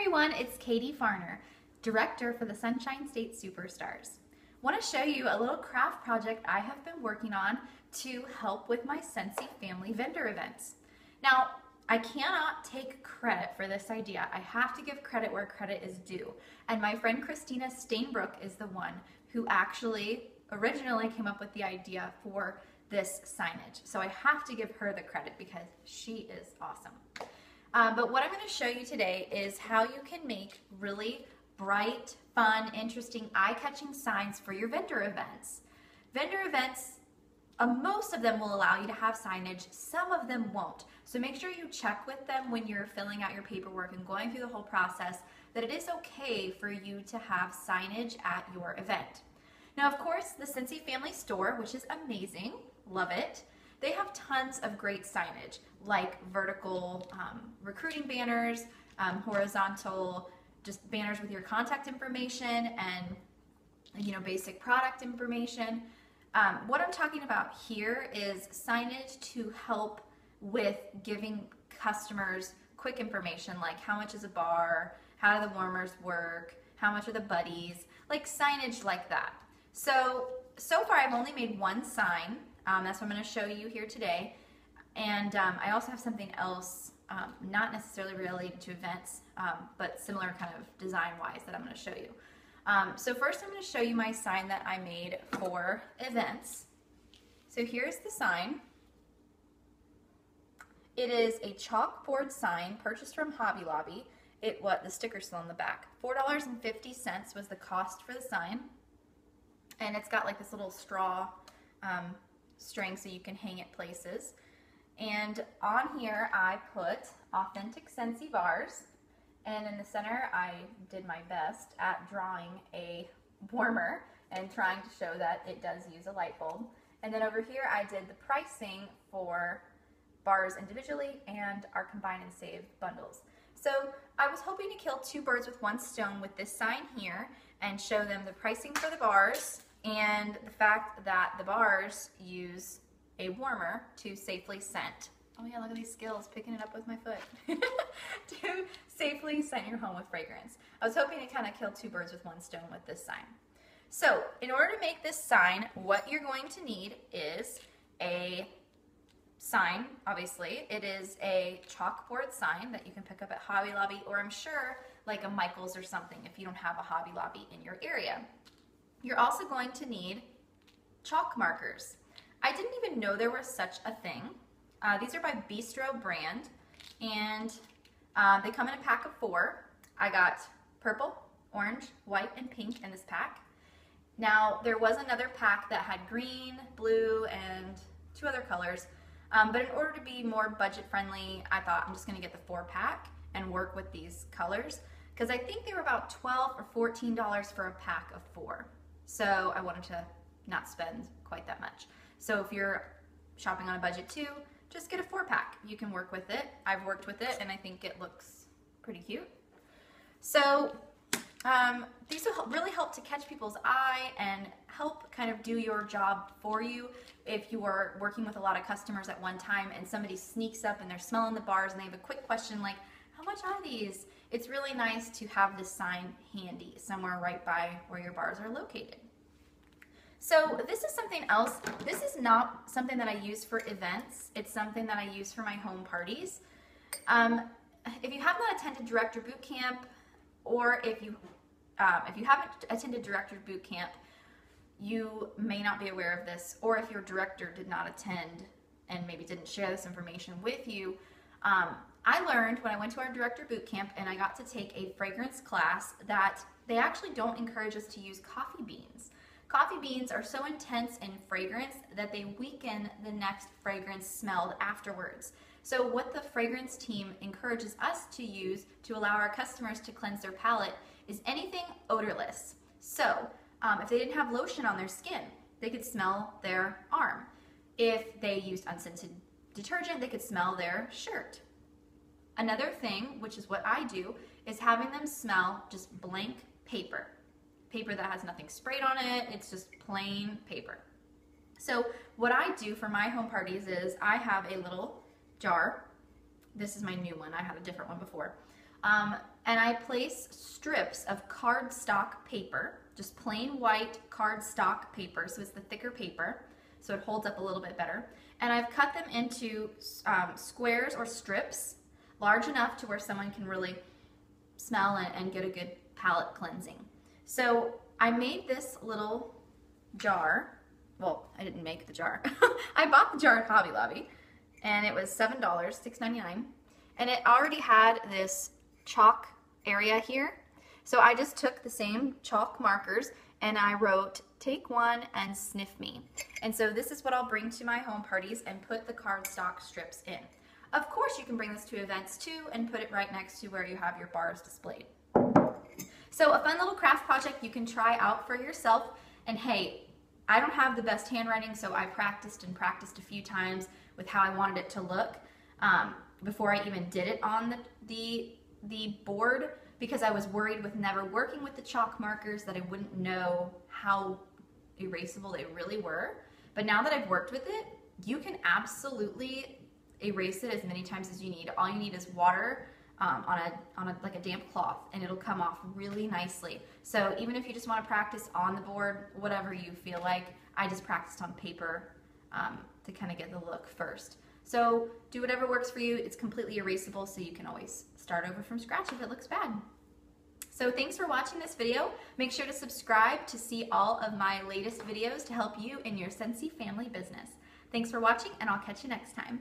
everyone, it's Katie Farner, Director for the Sunshine State Superstars. I want to show you a little craft project I have been working on to help with my Scentsy family vendor events. Now, I cannot take credit for this idea. I have to give credit where credit is due. And my friend Christina Stainbrook is the one who actually originally came up with the idea for this signage. So I have to give her the credit because she is awesome. But what I'm going to show you today is how you can make really bright, fun, interesting, eye-catching signs for your vendor events. Vendor events, most of them will allow you to have signage, some of them won't. So make sure you check with them when you're filling out your paperwork and going through the whole process that it is okay for you to have signage at your event. Now, of course, the Scentsy Family Store, which is amazing, love it, they have tons of great signage, like vertical recruiting banners, horizontal just banners with your contact information and basic product information. What I'm talking about here is signage to help with giving customers quick information, like how much is a bar, how do the warmers work, how much are the buddies, like signage like that. So far I've only made one sign. That's what I'm going to show you here today. And I also have something else, not necessarily related to events, but similar kind of design-wise that I'm going to show you. So first I'm going to show you my sign that I made for events. So here's the sign. It is a chalkboard sign purchased from Hobby Lobby. The sticker's still on the back. $4.50 was the cost for the sign. And it's got like this little straw string so you can hang it places. And on here I put authentic Scentsy bars, and in the center I did my best at drawing a warmer and trying to show that it does use a light bulb. And then over here I did the pricing for bars individually and our combine and save bundles. So I was hoping to kill two birds with one stone with this sign here and show them the pricing for the bars and the fact that the bars use a warmer to safely scent. Oh yeah, look at these skills, picking it up with my foot. To safely scent your home with fragrance. I was hoping to kind of kill two birds with one stone with this sign. So in order to make this sign, what you're going to need is a sign, obviously. It is a chalkboard sign that you can pick up at Hobby Lobby, or I'm sure like a Michael's or something if you don't have a Hobby Lobby in your area. You're also going to need chalk markers. I didn't even know there was such a thing. These are by Bistro brand, and they come in a pack of 4. I got purple, orange, white, and pink in this pack. Now, there was another pack that had green, blue, and 2 other colors, but in order to be more budget friendly, I thought I'm just going to get the 4-pack and work with these colors, because I think they were about $12 or $14 for a pack of 4. So I wanted to not spend quite that much. So if you're shopping on a budget too, just get a 4-pack. You can work with it. I've worked with it and I think it looks pretty cute. So these will really help to catch people's eye and help kind of do your job for you. If you are working with a lot of customers at one time and somebody sneaks up and they're smelling the bars and they have a quick question like, how much are these? It's really nice to have this sign handy somewhere right by where your bars are located. So this is something else. This is not something that I use for events. It's something that I use for my home parties. If you have not attended Director Boot Camp, or if you haven't attended Director Boot Camp, you may not be aware of this, or if your director did not attend and maybe didn't share this information with you, I learned when I went to our Director Boot Camp and I got to take a fragrance class that they actually don't encourage us to use coffee beans. Coffee beans are so intense in fragrance that they weaken the next fragrance smelled afterwards. So what the fragrance team encourages us to use to allow our customers to cleanse their palate is anything odorless. So if they didn't have lotion on their skin, they could smell their arm. If they used unscented detergent, they could smell their shirt. Another thing, which is what I do, is having them smell just blank paper. Paper that has nothing sprayed on it, it's just plain paper. So what I do for my home parties is I have a little jar. This is my new one, I had a different one before, And I place strips of cardstock paper, just plain white cardstock paper, so it's the thicker paper, so it holds up a little bit better. And I've cut them into squares or strips, large enough to where someone can really smell and get a good palate cleansing. So I made this little jar. Well, I didn't make the jar. I bought the jar at Hobby Lobby, and it was $7, $6.99. And it already had this chalk area here. So I just took the same chalk markers and I wrote, "Take one and sniff me." And so this is what I'll bring to my home parties and put the cardstock strips in. Of course, you can bring this to events too and put it right next to where you have your bars displayed. So a fun little craft project you can try out for yourself. And hey, I don't have the best handwriting, so I practiced and practiced a few times with how I wanted it to look before I even did it on the board, because I was worried with never working with the chalk markers that I wouldn't know how erasable they really were. But now that I've worked with it, you can absolutely erase it as many times as you need. All you need is water on like a damp cloth, and it'll come off really nicely. So even if you just want to practice on the board, whatever you feel like, I just practiced on paper to kind of get the look first. So do whatever works for you. It's completely erasable, so you can always start over from scratch if it looks bad. So thanks for watching this video. Make sure to subscribe to see all of my latest videos to help you in your Scentsy family business. Thanks for watching, and I'll catch you next time.